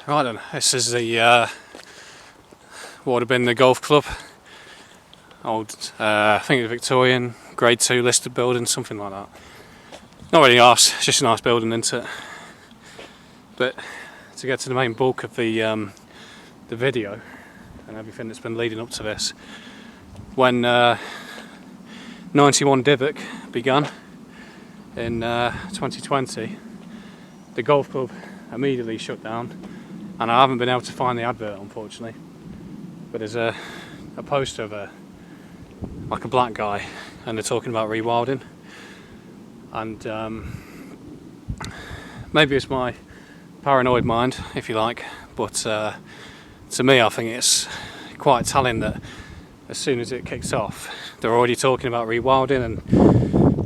Right then, this is the what would have been the golf club. Old, I think it's Victorian, grade 2 listed building, something like that. Not really nice, it's just a nice building, isn't it? But to get to the main bulk of the video and everything that's been leading up to this, when 91 Divot began in 2020, the golf club immediately shut down, and I haven't been able to find the advert, unfortunately. But there's a poster of a black guy, and they're talking about rewilding. And maybe it's my paranoid mind, if you like, but to me, I think it's quite telling that as soon as it kicks off, they're already talking about rewilding, and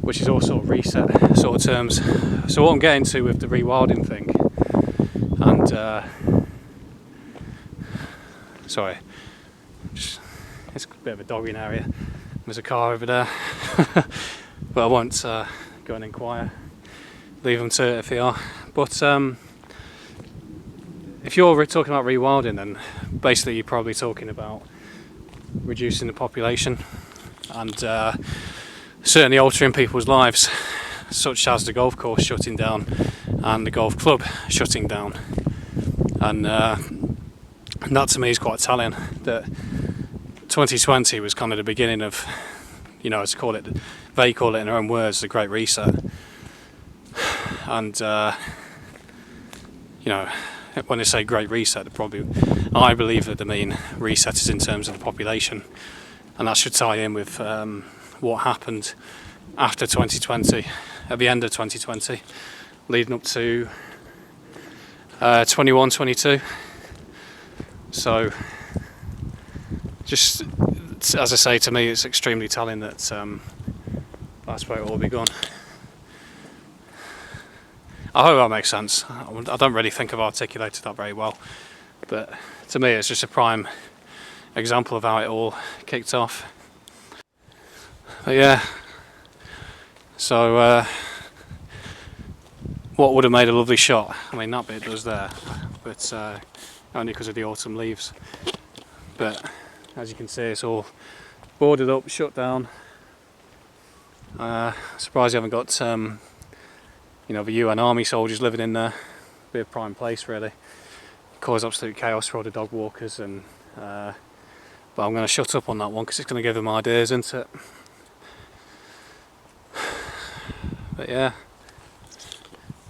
which is all sort of reset sort of terms. So what I'm getting to with the rewilding thing, and sorry, it's a bit of a dogging area. There's a car over there, but I won't go and inquire. Leave them to it if they are. But if you're talking about rewilding, then basically you're probably talking about reducing the population and certainly altering people's lives, such as the golf course shutting down and the golf club shutting down. And that to me is quite telling, that 2020 was kind of the beginning of, you know, they call it in their own words, the Great Reset. And you know, when they say Great Reset, I believe that the main reset is in terms of the population, and that should tie in with what happened after 2020, at the end of 2020, leading up to 21, 22. So, just as I say, to me, it's extremely telling that that's where it all begun. I hope that makes sense. I don't really think I've articulated that very well, but to me it's just a prime example of how it all kicked off. But yeah, so what would have made a lovely shot? I mean, that bit was there, but only because of the autumn leaves. But as you can see, it's all boarded up, shut down. Surprised you haven't got you know, the UN army soldiers living in there. Be a prime place, really. Cause absolute chaos for all the dog walkers, and but I'm going to shut up on that one because it's going to give them ideas, isn't it? But yeah,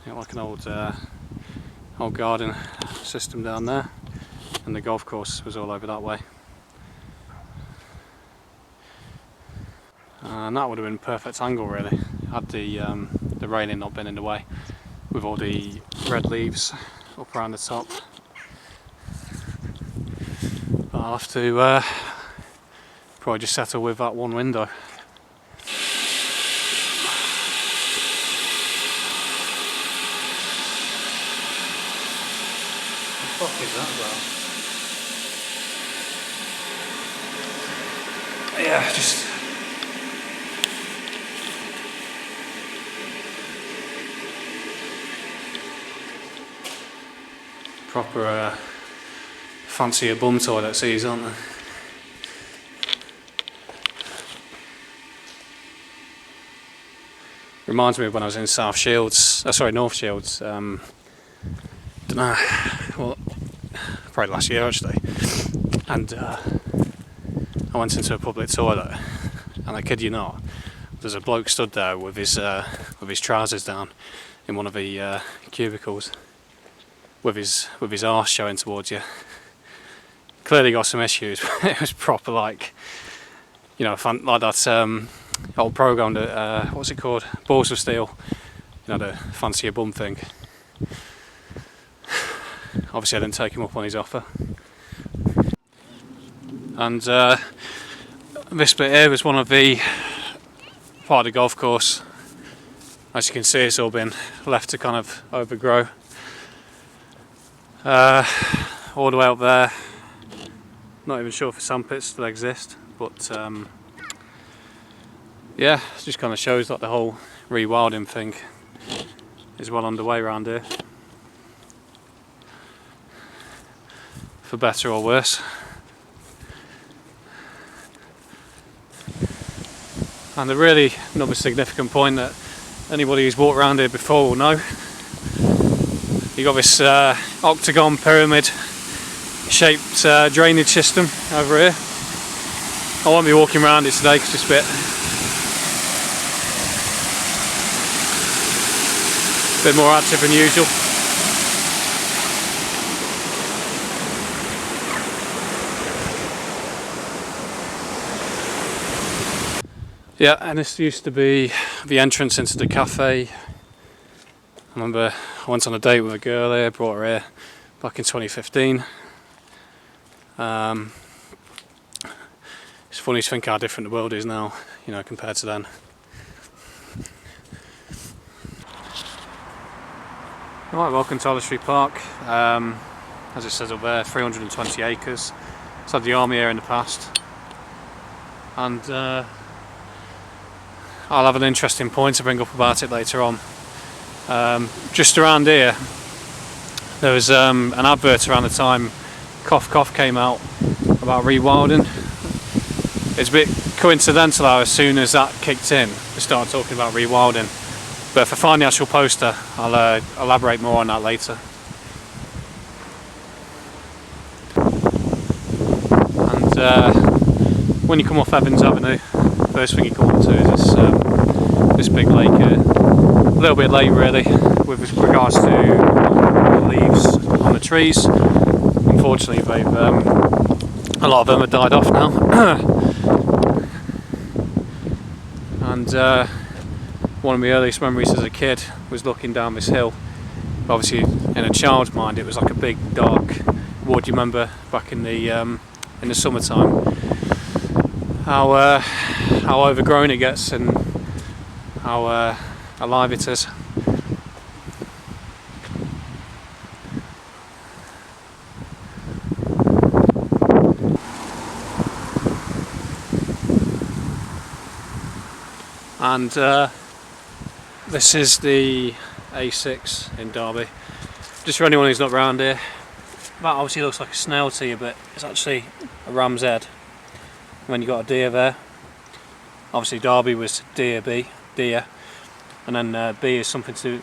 like an old garden system down there, and the golf course was all over that way. And that would have been a perfect angle, really, had the railing not been in the way, with all the red leaves up around the top. But I'll have to probably just settle with that one window. What the fuck is that about? Yeah, just proper fancier bum toilet seats, aren't they? Reminds me of when I was in North Shields. Don't know, well, probably last year actually. And I went into a public toilet, and I kid you not, there's a bloke stood there with his trousers down in one of the cubicles, with his arse showing towards you. Clearly got some issues. It was proper, like, you know, like that old program that what's it called? Balls of Steel. You know, the fancier bum thing. Obviously, I didn't take him up on his offer. And this bit here was one of the part of the golf course. As you can see, it's all been left to kind of overgrow. All the way up there, not even sure if sandpits still exist, but yeah, it just kind of shows that the whole rewilding thing is well underway around here. for better or worse. And a really another significant point that anybody who's walked around here before will know. You've got this octagon pyramid shaped drainage system over here. I won't be walking around it today because it's a bit more active than usual. Yeah, and this used to be the entrance into the cafe. I remember I went on a date with a girl here, brought her here back in 2015. It's funny to think how different the world is now, you know, compared to then. Right, welcome to Allestree Park. As it says up there, 320 acres. It's had the army here in the past. And I'll have an interesting point to bring up about it later on. Just around here, there was an advert around the time Cough Cough came out about rewilding. It's a bit coincidental how as soon as that kicked in, they started talking about rewilding. But if I find the actual poster, I'll elaborate more on that later. And when you come off Evans Avenue, first thing you come up to is this big lake here. A little bit late really with regards to the leaves on the trees. Unfortunately they've a lot of them have died off now. And one of my earliest memories as a kid was looking down this hill. Obviously in a child's mind it was like a big dark wood. You remember back in the summertime how overgrown it gets and how alive it is. And this is the A6 in Derby. Just for anyone who's not round here, that obviously looks like a snail to you, but it's actually a ram's head. When you got a deer there, obviously Derby was deer, and then B is something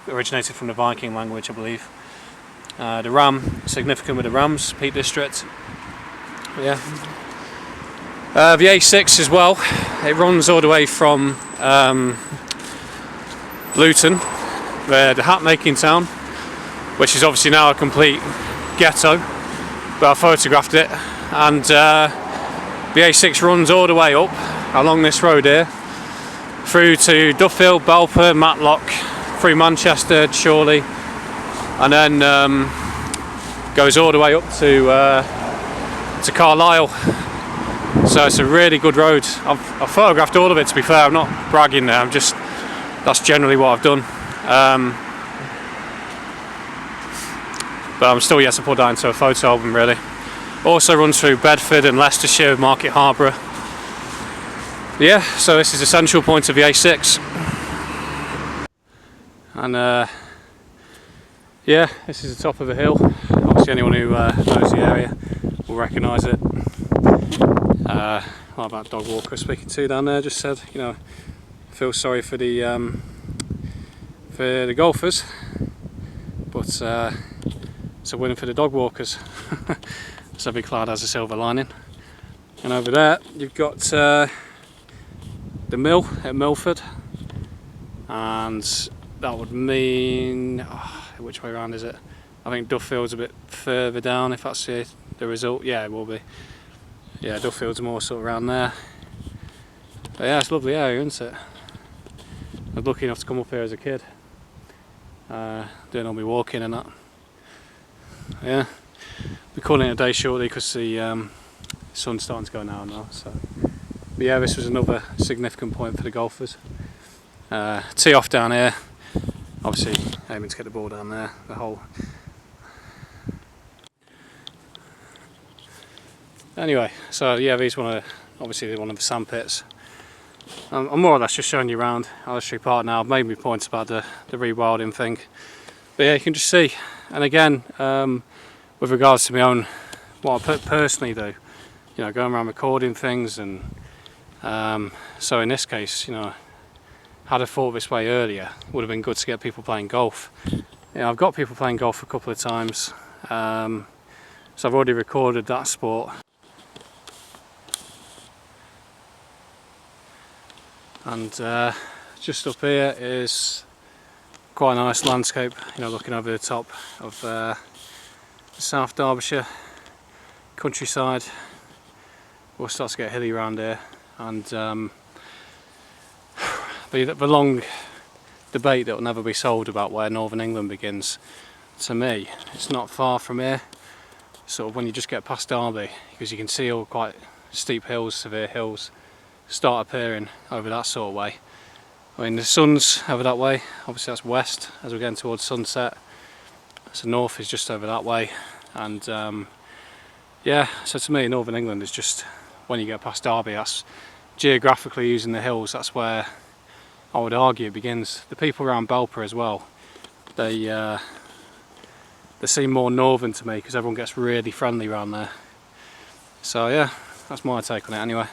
originated from the Viking language, I believe. The ram, significant with the Rams, Peak District. Yeah. The A6 as well, it runs all the way from Luton, the hat making town, which is obviously now a complete ghetto, but I photographed it. And the A6 runs all the way up along this road here through to Duffield, Belper, Matlock, through Manchester, Chorley, and then goes all the way up to Carlisle. So it's a really good road. I've photographed all of it, to be fair. I'm not bragging there, that's generally what I've done. But I'm still yet to put that into a photo album really. Also runs through Bedford and Leicestershire, Market Harborough. Yeah, so this is the central point of the A6. And yeah, this is the top of a hill. Obviously anyone who knows the area will recognise it. What about dog walker speaking to down there just said, you know, feel sorry for the golfers, but it's a win for the dog walkers. So every cloud has a silver lining. And over there you've got the mill at Milford, and that would mean which way around is it? I think Duffield's a bit further down, if that's the result. Yeah, it will be. Yeah, Duffield's more sort of around there. But yeah, it's a lovely area, isn't it? I was lucky enough to come up here as a kid, doing all my walking and that. Yeah, we're calling it a day shortly because the sun's starting to go now. So, but yeah, this was another significant point for the golfers. Tee off down here, obviously aiming to get the ball down there. The hole. Anyway, so yeah, these obviously one of the sand pits. I'm more or less just showing you around Allestree Park now. I've made my points about the rewilding thing, but yeah, you can just see. And again, with regards to my own what I personally do, you know, going around recording things, and so in this case, you know, had I thought this way earlier, would have been good to get people playing golf. You know, I've got people playing golf a couple of times, so I've already recorded that sport. And just up here is quite a nice landscape, you know, looking over the top of South Derbyshire countryside. We'll start to get hilly around here, and the long debate that will never be solved about where Northern England begins, to me, it's not far from here, sort of when you just get past Derby, because you can see all quite steep hills, severe hills start appearing over that sort of way. I mean, the sun's over that way, obviously that's west as we're getting towards sunset, so north is just over that way, and yeah, so to me Northern England is just when you get past Derby. That's geographically, using the hills, that's where I would argue it begins. The people around Belper as well, they seem more northern to me because everyone gets really friendly around there. So yeah, that's my take on it anyway.